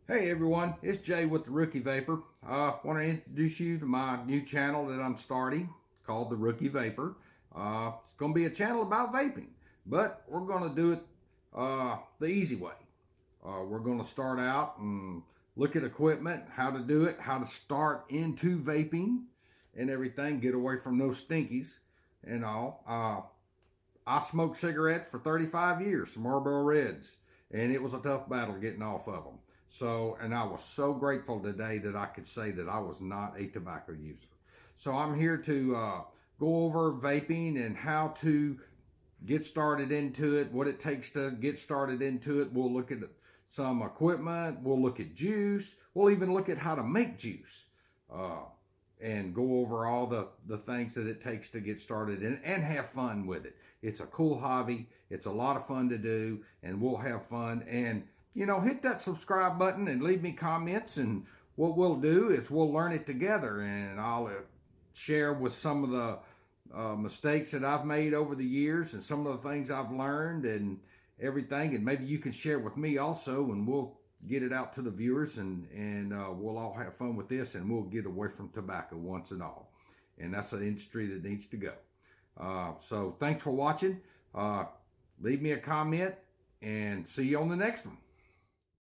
Hey everyone, it's Jay with the Rookie Vapor. I want to introduce you to my new channel that I'm starting called the Rookie Vapor. It's going to be a channel about vaping, but we're going to do it the easy way. We're going to start out and look at equipment, how to do it, how to start into vaping and everything, get away from those stinkies and all. I smoked cigarettes for 35 years, some Marlboro Reds, and it was a tough battle getting off of them. So, and I was so grateful today that I could say that I was not a tobacco user. So I'm here to go over vaping and how to get started into it, what it takes to get started into it. We'll look at some equipment, we'll look at juice, we'll even look at how to make juice. And go over all the things that it takes to get started and have fun with it. It's a cool hobby. It's a lot of fun to do, and we'll have fun. And, you know, hit that subscribe button and leave me comments. And what we'll do is we'll learn it together, and I'll share with some of the mistakes that I've made over the years and some of the things I've learned and everything. And maybe you can share with me also, and we'll get it out to the viewers, and we'll all have fun with this, and we'll get away from tobacco once and all. And that's an industry that needs to go. So thanks for watching. Leave me a comment and see you on the next one.